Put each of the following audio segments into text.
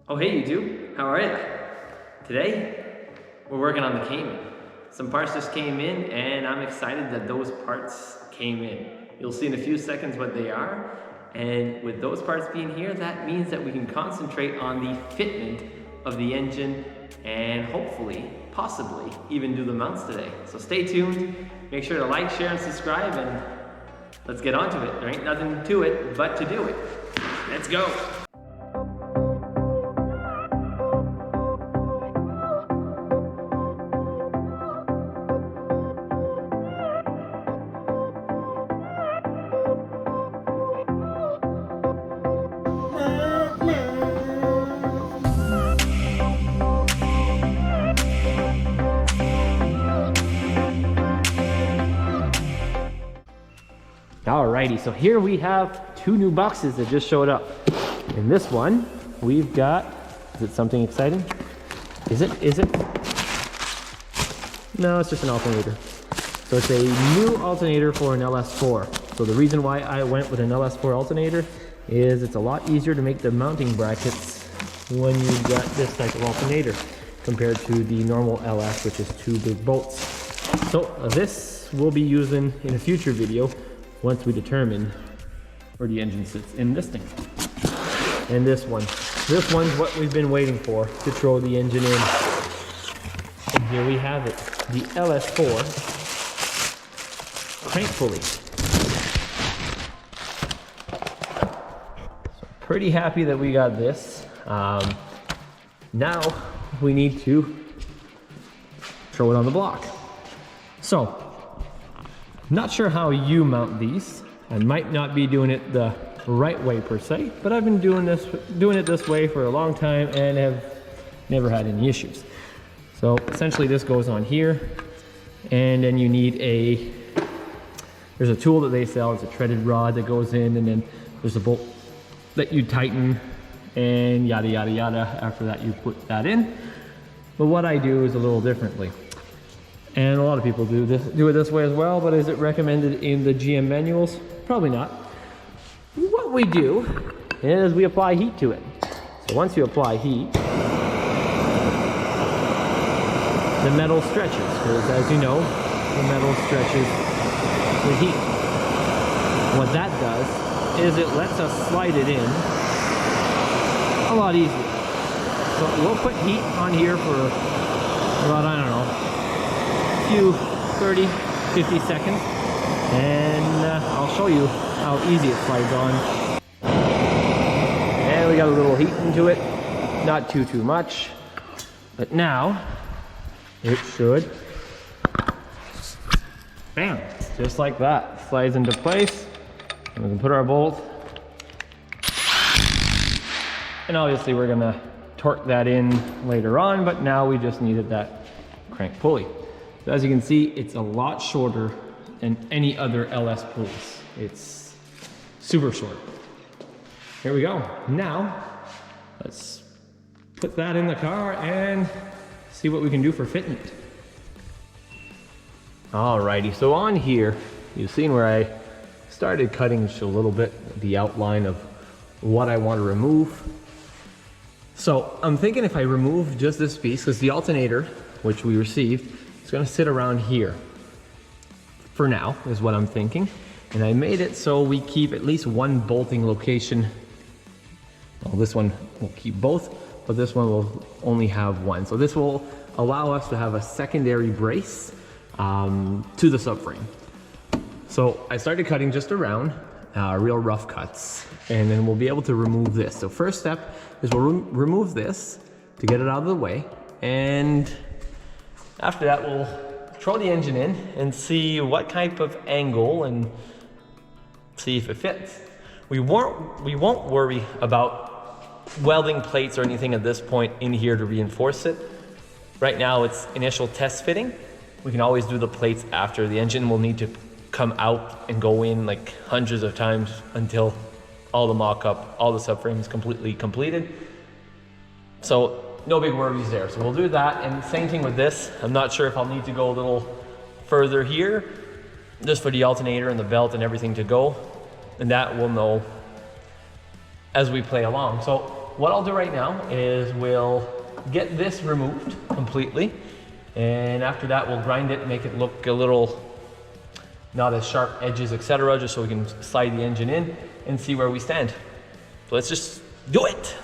Oh hey YouTube, how are you? Today, we're working on the Cayman. Some parts just came in and I'm excited that those parts came in. You'll see in a few seconds what they are, and with those parts being here, that means that we can concentrate on the fitment of the engine and hopefully, possibly, even do the mounts today. So stay tuned, make sure to like, share, and subscribe, and let's get on to it. There ain't nothing to it but to do it. Let's go. Alrighty, so here we have two new boxes that just showed up. In this one, we've got, is it something exciting? Is it? No, it's just an alternator. So it's a new alternator for an LS4. So the reason why I went with an LS4 alternator is it's a lot easier to make the mounting brackets when you've got this type of alternator compared to the normal LS, which is two big bolts. So this we'll be using in a future video once we determine where the engine sits in this thing. And this one's what we've been waiting for to throw the engine in. And here we have it, the LS4 crank pulley. So pretty happy that we got this. Now we need to throw it on the block. So, not sure how you mount these. I might not be doing it the right way per se, but I've been doing it this way for a long time and have never had any issues. So essentially this goes on here, and then you need there's a tool that they sell. It's a threaded rod that goes in, and then there's a bolt that you tighten, and yada yada yada. After that you put that in. But what I do is a little differently. And a lot of people do it this way as well, but is it recommended in the GM manuals? Probably not. What we do is we apply heat to it. So once you apply heat, the metal stretches, because as you know, the metal stretches with heat. What that does is it lets us slide it in a lot easier. So we'll put heat on here for about, I don't know, 30, 50 seconds, and I'll show you how easy it slides on. And we got a little heat into it, not too much, but now it should, bam, just like that, slides into place, and we can put our bolt, and obviously we're gonna torque that in later on, but now we just needed that crank pulley. So as you can see, it's a lot shorter than any other LS pulleys. It's super short. Here we go. Now, let's put that in the car and see what we can do for fitment. Alrighty, so on here, you've seen where I started cutting just a little bit the outline of what I want to remove. So I'm thinking if I remove just this piece, because the alternator, which we received, it's gonna sit around here for now, is what I'm thinking. And I made it so we keep at least one bolting location. Well, this one will keep both, but this one will only have one. So this will allow us to have a secondary brace to the subframe. So I started cutting just around, real rough cuts, and then we'll be able to remove this. So first step is we'll remove this to get it out of the way, and after that, we'll throw the engine in and see what type of angle and see if it fits. We won't worry about welding plates or anything at this point in here to reinforce it. Right now, it's initial test fitting. We can always do the plates after. The engine will need to come out and go in like hundreds of times until all the mock-up, all the subframe is completely completed. So no big worries there. So we'll do that, and same thing with this. I'm not sure if I'll need to go a little further here, just for the alternator and the belt and everything to go, and that we'll know as we play along. So what I'll do right now is we'll get this removed completely. And after that, we'll grind it, make it look a little, not as sharp edges, etc., just so we can slide the engine in and see where we stand. So let's just do it.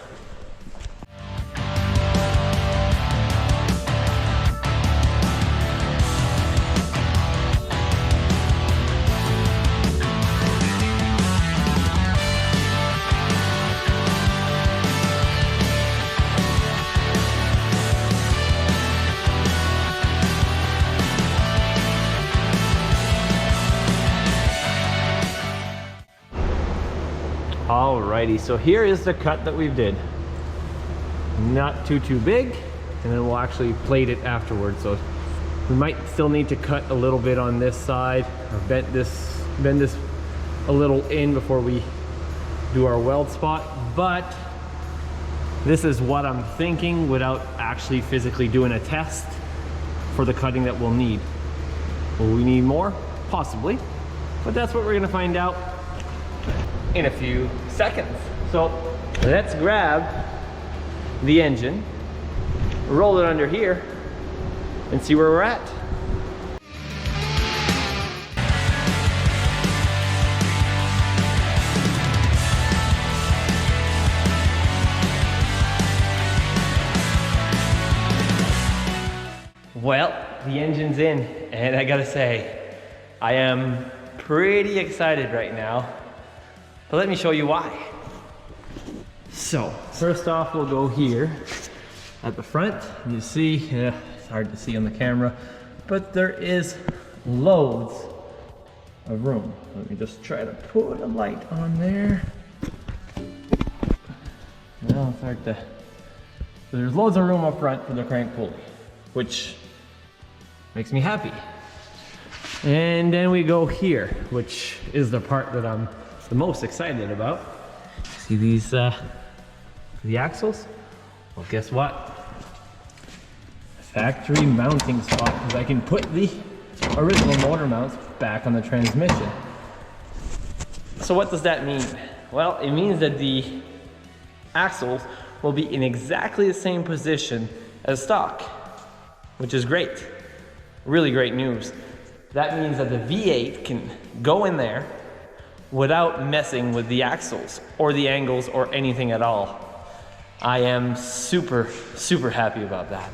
Alrighty, so here is the cut that we did. Not too big, and then we'll actually plate it afterwards. So we might still need to cut a little bit on this side, or bend this a little in before we do our weld spot. But this is what I'm thinking without actually physically doing a test for the cutting that we'll need. Will we need more? Possibly, but that's what we're gonna find out in a few seconds. So let's grab the engine, roll it under here, and see where we're at. Well, the engine's in, and I gotta say, I am pretty excited right now. But let me show you why. So, first off, we'll go here at the front. You see, it's hard to see on the camera, but there is loads of room. Let me just try to put a light on there. No, it's hard to. So there's loads of room up front for the crank pulley, which makes me happy. And then we go here, which is the part that I'm the most excited about. See these, the axles? Well, guess what? Factory mounting spot, because I can put the original motor mounts back on the transmission. So what does that mean? Well, it means that the axles will be in exactly the same position as stock, which is great. Really great news. That means that the V8 can go in there without messing with the axles or the angles or anything at all. I am super happy about that.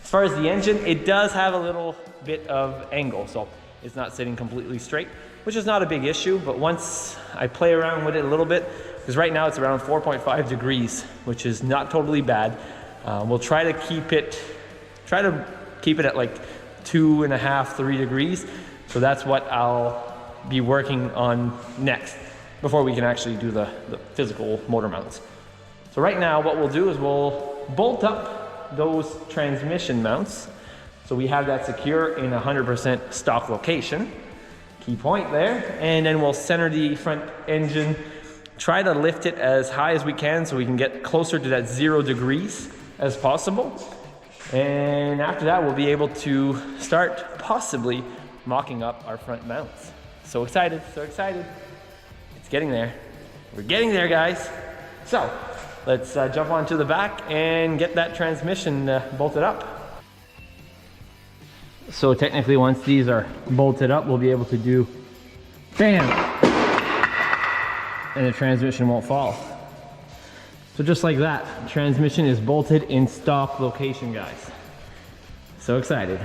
As far as the engine, it does have a little bit of angle, so it's not sitting completely straight, which is not a big issue, but once I play around with it a little bit, because right now it's around 4.5 degrees, which is not totally bad. We'll try to keep it at like 2.5, 3 degrees. So that's what I'll be working on next before we can actually do the physical motor mounts. So right now what we'll do is we'll bolt up those transmission mounts so we have that secure in 100% stock location. Key point there. And then we'll center the front engine, try to lift it as high as we can so we can get closer to that 0 degrees as possible. And after that we'll be able to start possibly mocking up our front mounts. So excited, so excited. It's getting there. We're getting there, guys. So let's jump onto the back and get that transmission bolted up. So technically once these are bolted up, we'll be able to do bam, and the transmission won't fall. So just like that, the transmission is bolted in stock location, guys. So excited.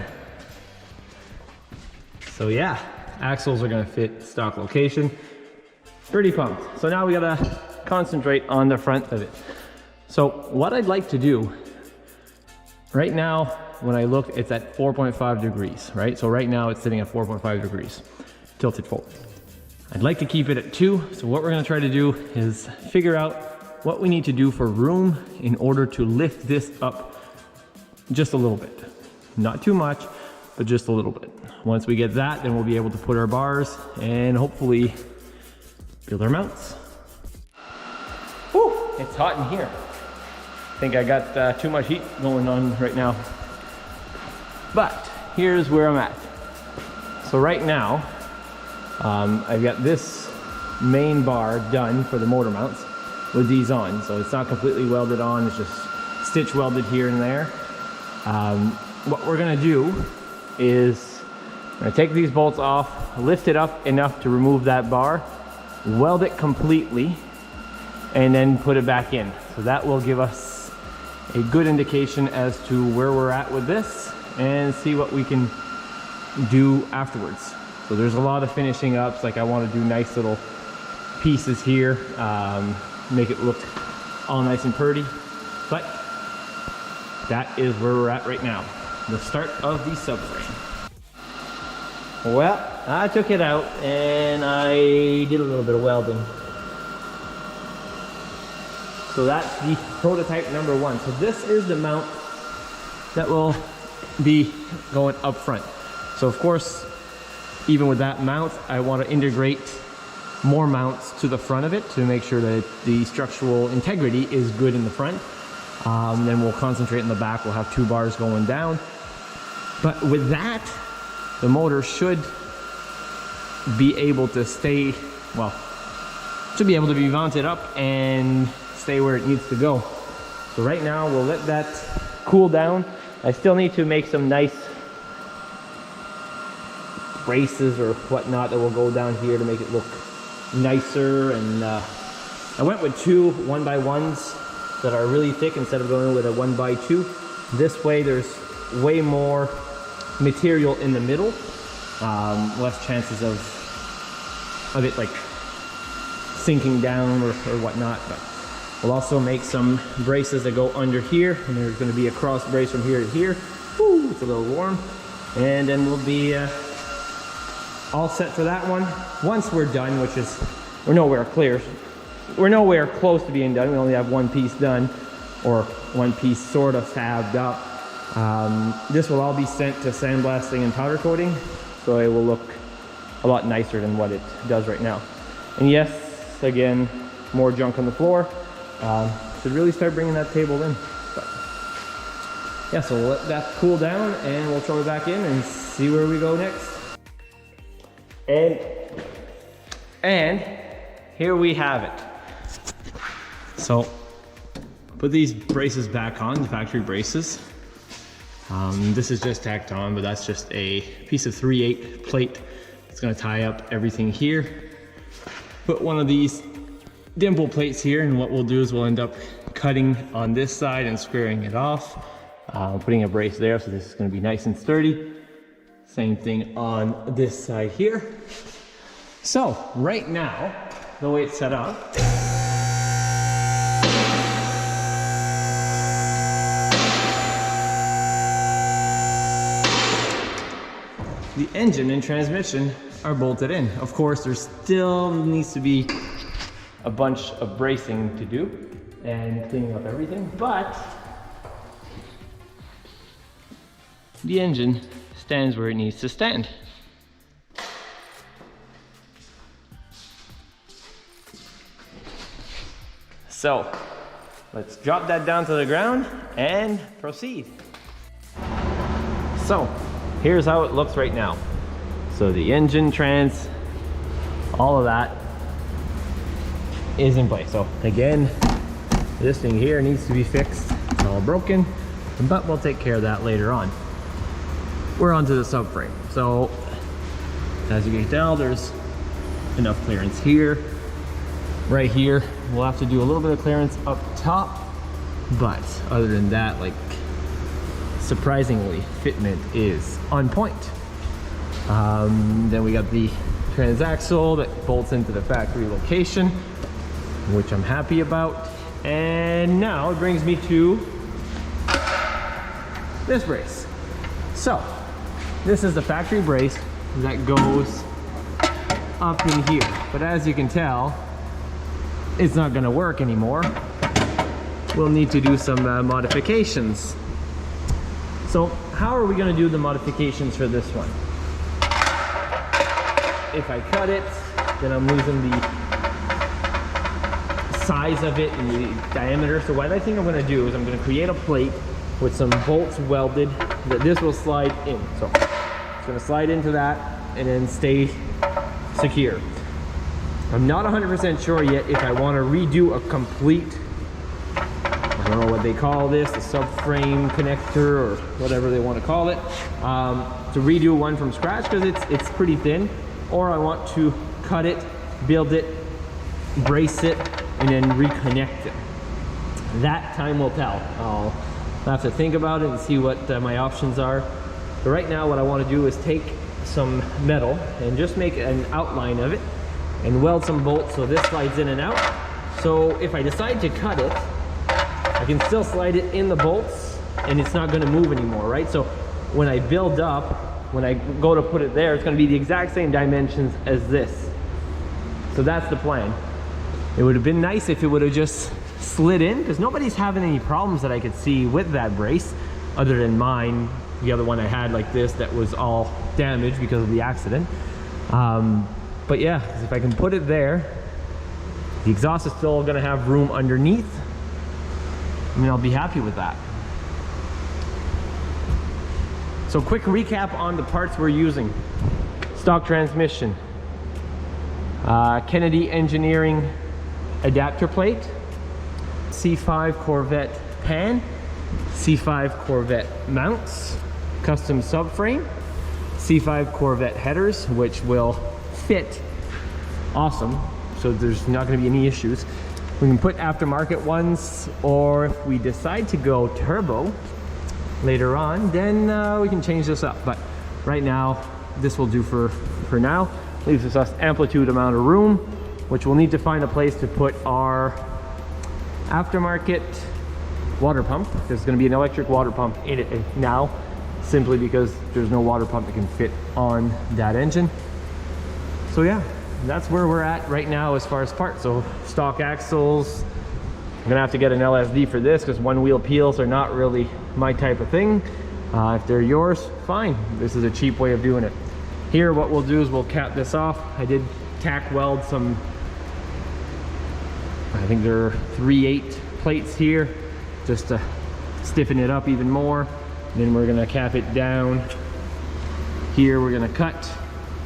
So yeah, axles are gonna fit stock location. Pretty pumped. So now we gotta concentrate on the front of it. So what I'd like to do, right now, when I look, it's at 4.5 degrees, right? So right now it's sitting at 4.5 degrees, tilted forward. I'd like to keep it at 2. So what we're gonna try to do is figure out what we need to do for room in order to lift this up just a little bit. Not too much, but just a little bit. Once we get that, then we'll be able to put our bars and hopefully build our mounts. Whew, it's hot in here. I think I got too much heat going on right now. But here's where I'm at. So right now, I've got this main bar done for the motor mounts. with these on. So it's not completely welded on, it's just stitch welded here and there. What we're gonna do is I'm gonna take these bolts off, lift it up enough to remove that bar, weld it completely, and then put it back in. So that will give us a good indication as to where we're at with this and see what we can do afterwards. So there's a lot of finishing ups, like I want to do nice little pieces here, make it look all nice and pretty, but that is where we're at right now, the start of the subframe. Well, I took it out and I did a little bit of welding. So that's the prototype number 1. So this is the mount that will be going up front. So of course, even with that mount, I want to integrate more mounts to the front of it to make sure that the structural integrity is good in the front. Then we'll concentrate in the back. We'll have 2 bars going down. But with that, the motor should be able to stay, well, should be able to be mounted up and stay where it needs to go. So right now we'll let that cool down. I still need to make some nice braces or whatnot that will go down here to make it look nicer. And I went with 2 1x1s that are really thick instead of going with a 1x2. This way there's way more material in the middle, less chances of it like sinking down or whatnot. But we'll also make some braces that go under here, and there's going to be a cross brace from here to here. Woo, it's a little warm. And then we'll be all set for that one. Once we're done, which is, we're nowhere close to being done. We only have 1 piece done, or 1 piece sort of fabbed up. This will all be sent to sandblasting and powder coating, so it will look a lot nicer than what it does right now. And yes, again, more junk on the floor. Should really start bringing that table in. But yeah, so we'll let that cool down and we'll throw it back in and see where we go next. And here we have it. So put these braces back on, the factory braces. This is just tacked on, but that's just a piece of 3/8 plate. It's gonna tie up everything here. Put one of these dimple plates here, and what we'll do is we'll end up cutting on this side and squaring it off. Putting a brace there, so this is gonna be nice and sturdy. Same thing on this side here. So right now, the way it's set up, the engine and transmission are bolted in. Of course, there still needs to be a bunch of bracing to do and cleaning up everything, but the engine stands where it needs to stand. So let's drop that down to the ground and proceed. So here's how it looks right now. So the engine, trans, all of that is in place. So again, this thing here needs to be fixed. It's all broken, but we'll take care of that later on. We're onto the subframe. So as you can tell, there's enough clearance here. Right here, we'll have to do a little bit of clearance up top, but other than that, like, surprisingly, fitment is on point. Then we got the transaxle that bolts into the factory location, which I'm happy about. And now it brings me to this brace. So this is the factory brace that goes up in here, but as you can tell, it's not going to work anymore. We'll need to do some modifications. So how are we going to do the modifications for this one? If I cut it, then I'm losing the size of it and the diameter. So what I think I'm going to do is I'm going to create a plate with some bolts welded that this will slide in. So it's going to slide into that and then stay secure. I'm not 100% sure yet if I want to redo a complete, I don't know what they call this, a subframe connector or whatever they want to call it, to redo one from scratch because it's pretty thin, or I want to cut it, build it, brace it, and then reconnect it. That time will tell. I'll have to think about it and see what my options are. But right now what I want to do is take some metal and just make an outline of it and weld some bolts so this slides in and out. So if I decide to cut it, I can still slide it in the bolts and it's not going to move anymore, right? So when I build up, when I go to put it there, it's going to be the exact same dimensions as this. So that's the plan. It would have been nice if it would have just slid in, because nobody's having any problems that I could see with that brace other than mine, the other one I had like this that was all damaged because of the accident. But yeah, if I can put it there, the exhaust is still going to have room underneath. I mean, I'll be happy with that. So quick recap on the parts we're using. Stock transmission, Kennedy Engineering adapter plate, C5 Corvette pan, C5 Corvette mounts, custom subframe, C5 Corvette headers, which will fit awesome, so there's not going to be any issues. We can put aftermarket ones, or if we decide to go turbo later on, then we can change this up. But right now, this will do for now. Leaves us amplitude amount of room, which we'll need to find a place to put our aftermarket water pump. There's going to be an electric water pump in it now, simply because there's no water pump that can fit on that engine. So yeah, that's where we're at right now as far as parts. So stock axles, I'm gonna have to get an LSD for this because one wheel peels are not really my type of thing. If they're yours, fine. This is a cheap way of doing it. Here what we'll do is we'll cap this off. I did tack weld some, I think there are 3/8 plates here just to stiffen it up even more. Then we're gonna cap it down. Here we're gonna cut,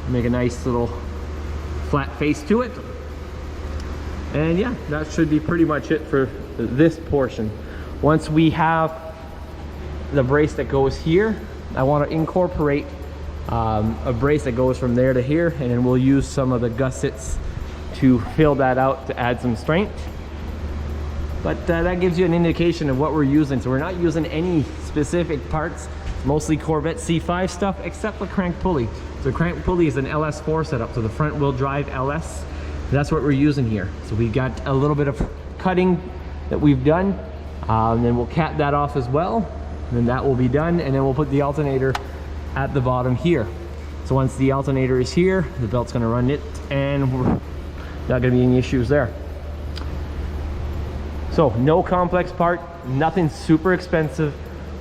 make a nice little flat face to it. And yeah, that should be pretty much it for this portion. Once we have the brace that goes here, I want to incorporate a brace that goes from there to here, and then we'll use some of the gussets to fill that out to add some strength. But that gives you an indication of what we're using. So we're not using any specific parts, mostly Corvette C5 stuff, except the crank pulley. So crank pulley is an LS4 setup, so the front wheel drive LS. That's what we're using here. So we got a little bit of cutting that we've done, and then we'll cap that off as well. And then that will be done, and then we'll put the alternator at the bottom here. So once the alternator is here, the belt's gonna run it, and we're not gonna be any issues there. So no complex part, nothing super expensive.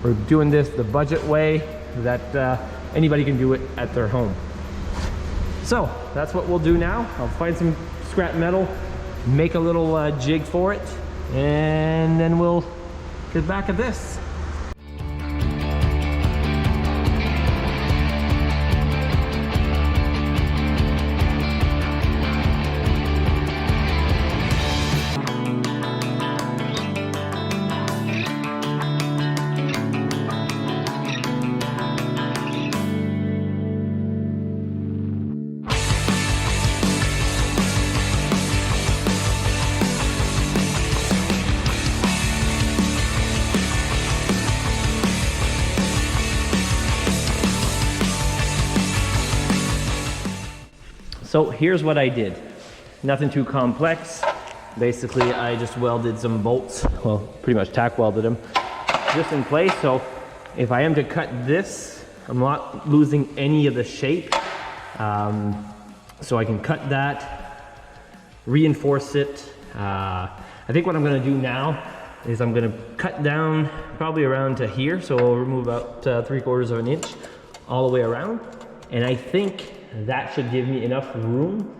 We're doing this the budget way that anybody can do it at their home. So that's what we'll do now. I'll find some scrap metal, make a little jig for it, and then we'll get back at this. So here's what I did. Nothing too complex. Basically, I just welded some bolts. Well, pretty much tack welded them just in place. So if I am to cut this, I'm not losing any of the shape. So I can cut that, reinforce it. I think what I'm gonna do now is I'm gonna cut down probably around to here. So I'll remove about 3/4 of an inch all the way around. And I think that should give me enough room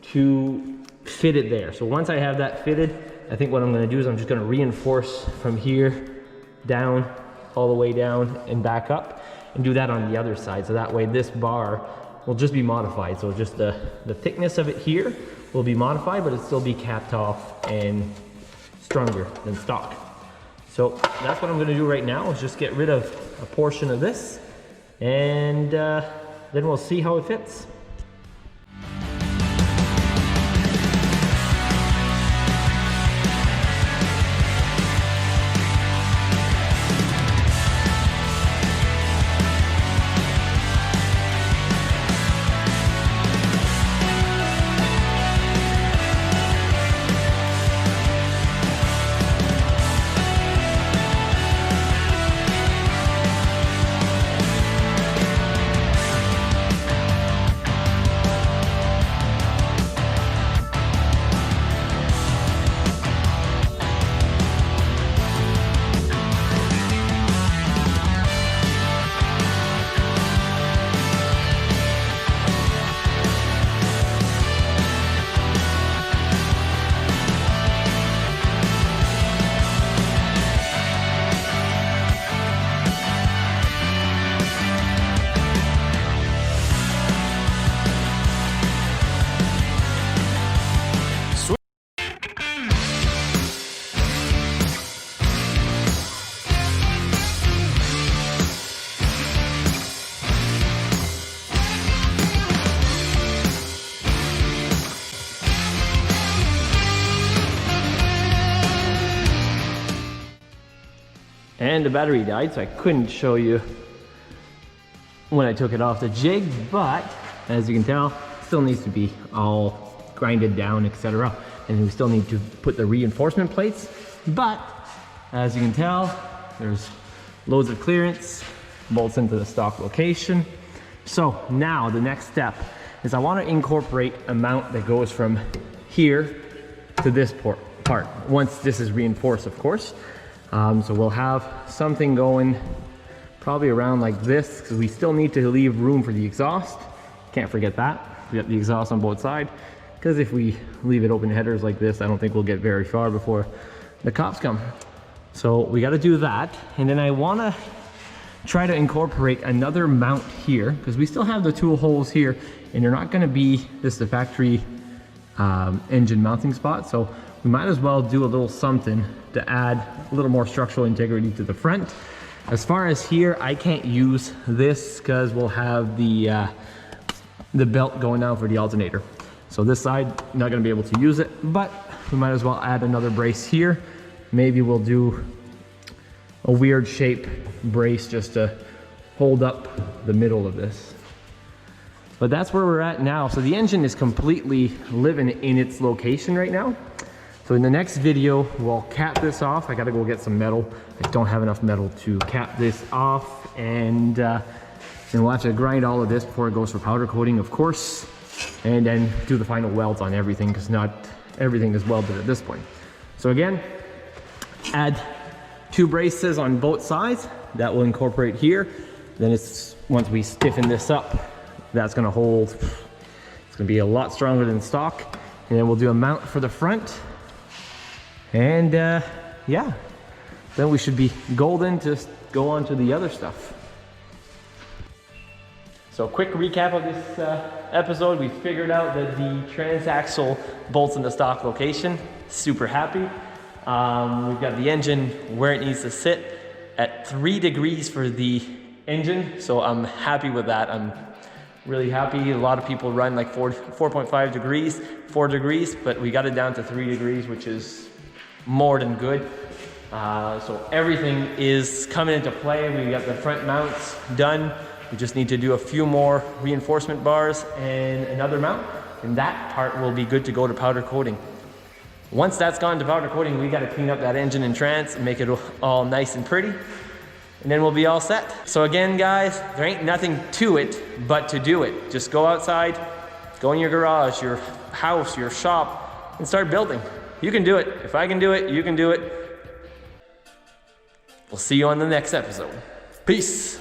to fit it there. So once I have that fitted, I think what I'm gonna do is I'm just gonna reinforce from here down, all the way down and back up, and do that on the other side. So that way this bar will just be modified. So just the thickness of it here will be modified, but it'll still be capped off and stronger than stock. So that's what I'm gonna do right now, is just get rid of a portion of this, and then we'll see how it fits. And the battery died, so I couldn't show you when I took it off the jig, but as you can tell, still needs to be all grinded down, etc. And we still need to put the reinforcement plates, but as you can tell, there's loads of clearance, bolts into the stock location. So now the next step is I want to incorporate a mount that goes from here to this part, once this is reinforced, of course. So we'll have something going probably around like this, because we still need to leave room for the exhaust. Can't forget that. We got the exhaust on both sides, because if we leave it open headers like this, I don't think we'll get very far before the cops come. So we got to do that. And then I want to try to incorporate another mount here, because we still have the tool holes here, and they're not going to be this the factory engine mounting spot. So we might as well do a little something to add a little more structural integrity to the front. As far as here, I can't use this because we'll have the belt going down for the alternator. So this side, not gonna be able to use it, but we might as well add another brace here. Maybe we'll do a weird shape brace just to hold up the middle of this. But that's where we're at now. So the engine is completely living in its location right now. So in the next video, we'll cap this off. I gotta go get some metal. I don't have enough metal to cap this off, and then we'll have to grind all of this before it goes for powder coating, of course, and then do the final welds on everything, because not everything is welded at this point. So again, add 2 braces on both sides. That will incorporate here. Then it's, once we stiffen this up, that's gonna hold. It's gonna be a lot stronger than stock. And then we'll do a mount for the front. And yeah, then we should be golden to go on to the other stuff. So quick recap of this episode. We figured out that the transaxle bolts in the stock location. Super happy. We've got the engine where it needs to sit at 3 degrees for the engine. So I'm happy with that. I'm really happy. A lot of people run like 4.5 degrees, 4 degrees, but we got it down to 3 degrees, which is more than good. So everything is coming into play. We got the front mounts done. We just need to do a few more reinforcement bars and another mount, and that part will be good to go to powder coating. Once that's gone to powder coating, we got to clean up that engine and trans and make it all nice and pretty, and then we'll be all set. So again, guys, there ain't nothing to it but to do it. Just go outside, go in your garage, your house, your shop, and start building. You can do it. If I can do it, you can do it. We'll see you on the next episode. Peace.